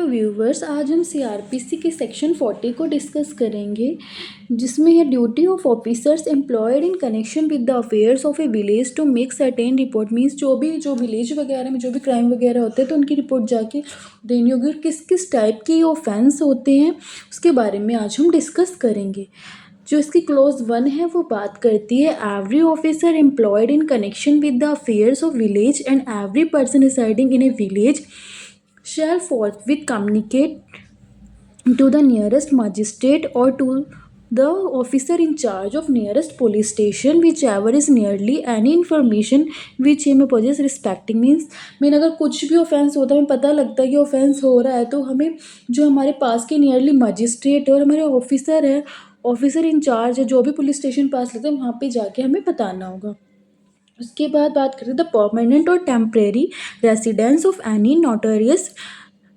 Viewers, आज हम CrPC के सेक्शन 40 को डिस्कस करेंगे, जिसमें है duty of officers employed in connection with the affairs of a village to make certain report. Means जो विलेज वगैरह में जो भी क्राइम वगैरह होते हैं तो उनकी रिपोर्ट जाके देनी होगी। और किस किस टाइप के ऑफेंस होते हैं उसके बारे में आज हम डिस्कस करेंगे। जो इसकी क्लोज 1 है वो बात करती है every officer employed in connection with the affairs of village and every person residing in A village shall forthwith communicate to the nearest magistrate or to the officer in charge of nearest police station whichever is nearly any information which he may possess respecting। Mean अगर कुछ भी offence होता है, हमें पता लगता है कि ऑफेंस हो रहा है, तो हमें जो हमारे पास के नियरली मजिस्ट्रेट और हमारे ऑफिसर है, ऑफिसर इन चार्ज है, जो भी पुलिस स्टेशन पास लगता है वहाँ पे जाके हमें बताना होगा। उसके बाद बात करें the permanent or temporary residence of any notorious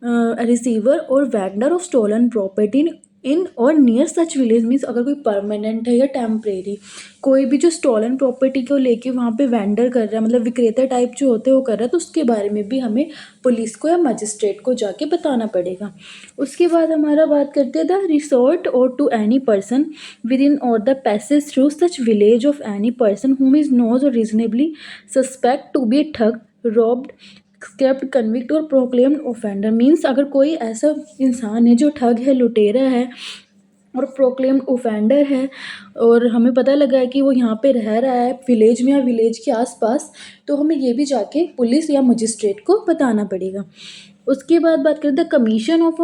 receiver or vendor of stolen property in or near such village. Means अगर कोई परमानेंट है या टेम्परेरी, कोई भी जो स्टोलन प्रॉपर्टी को लेके वहाँ पे वेंडर कर रहा है, मतलब विक्रेता टाइप जो होते हैं वो कर रहा है, तो उसके बारे में भी हमें पुलिस को या मजिस्ट्रेट को जाके बताना पड़ेगा। उसके बाद हमारा बात करते हैं the resort or to any person within or the passage through such village of any person whom is knows or reasonably suspect to be a ठग, robbed, स्केप्ड, कन्विक्ट और प्रोक्लेम्ड ऑफेंडर। मीन्स अगर कोई ऐसा इंसान है जो ठग है, लुटेरा है और प्रोक्लेम्ड ऑफेंडर है और हमें पता लगा है कि वो यहाँ पे रह रहा है विलेज में या विलेज के आसपास, तो हमें ये भी जाके पुलिस या मजिस्ट्रेट को बताना पड़ेगा। उसके बाद बात करें the commission of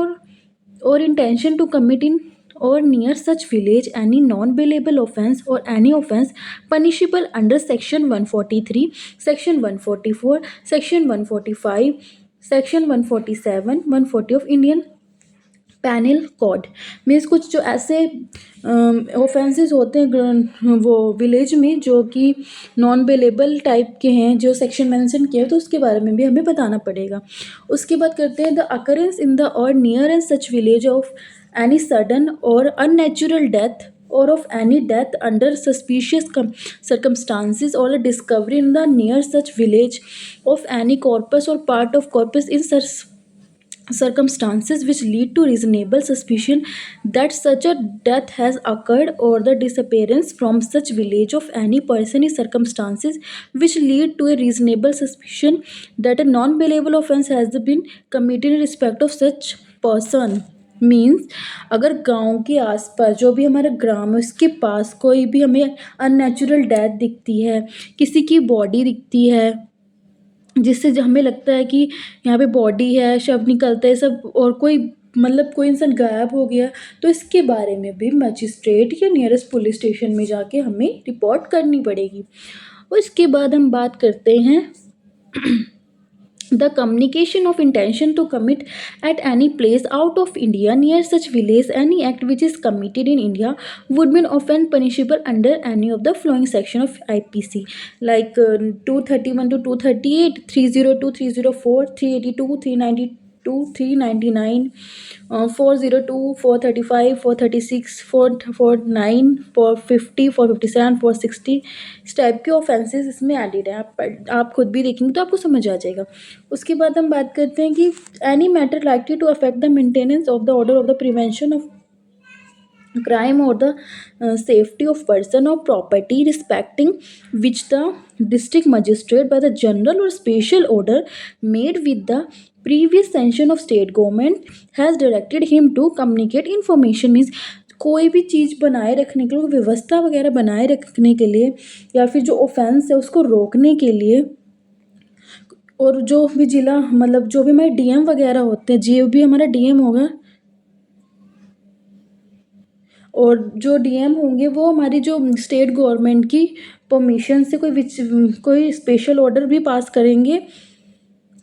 or intention to commit in or near such village any non-bailable offence or any offence punishable under section 143, section 144, section 145, section 147, 140 of Indian panel code. Means कुछ जो ऐसे ऑफेंसेस होते हैं वो विलेज में जो कि non bailable type के हैं, जो सेक्शन मेंशन किया है, तो उसके बारे में भी हमें बताना पड़ेगा। उसके बाद करते हैं the occurrence in the or near and such village of any sudden or unnatural death or of any death under suspicious circumstances or a discovery in the near such village of any corpus or part of corpus in such circumstances which lead to reasonable suspicion that such a death has occurred or the disappearance from such village of any person in circumstances which lead to a reasonable suspicion that a non-bailable offence has been committed in respect of such person। Means अगर गांव के आसपास जो भी हमारा ग्राम है उसके पास कोई भी हमें अननेचुरल डेथ दिखती है, किसी की बॉडी दिखती है जिससे जो हमें लगता है कि यहाँ पे बॉडी है, शव निकलता है सब, और कोई मतलब कोई इंसान गायब हो गया, तो इसके बारे में भी मजिस्ट्रेट या नियरेस्ट पुलिस स्टेशन में जाके हमें रिपोर्ट करनी पड़ेगी। और इसके बाद हम बात करते हैं the communication of intention to commit at any place out of India near such village any act which is committed in India would be an offence punishable under any of the following section of IPC like 231 to 238, 302, 304, 382, 392, 399, 402, 435, 436, 449, 450, 457, 460 इस type के offences इसमें added है। आप खुद भी देखेंगे तो आपको समझ आ जाएगा। उसके बाद हम बात करते हैं कि any matter likely to affect the maintenance of the order of the prevention of crime or the safety of person or property respecting which the district magistrate by the general or special order made with the previous sanction of state government has directed him to communicate information। means कोई भी चीज़ बनाए रखने के लिए, व्यवस्था वगैरह बनाए रखने के लिए या फिर जो ऑफेंस है उसको रोकने के लिए, और जो भी जिला मतलब जो भी हमारे डीएम वगैरह होते हैं, जो भी हमारा डीएम होगा और जो डीएम होंगे वो हमारी जो स्टेट गवर्नमेंट की परमिशन से कोई स्पेशल ऑर्डर भी पास करेंगे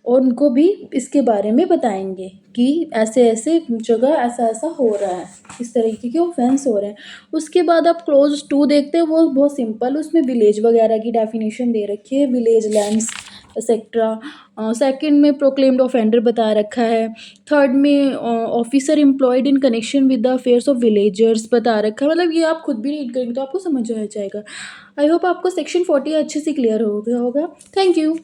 और उनको भी इसके बारे में बताएंगे कि ऐसे ऐसे जगह ऐसा ऐसा हो रहा है, इस तरीके के ऑफेंस हो रहे हैं। उसके बाद आप क्लोज 2 देखते हैं, वो बहुत सिंपल, उसमें विलेज वगैरह की डेफिनेशन दे रखी है, विलेज लैंड्स एक्सेट्रा। सेकंड में प्रोक्लेम्ड ऑफेंडर बता रखा है। थर्ड में officer employed in connection with the affairs of villagers बता रखा है। मतलब ये आप खुद भी रीड करेंगे तो आपको समझ आ जाएगा। आई होप आपको सेक्शन 40 अच्छे से क्लियर हो गया होगा। Thank you.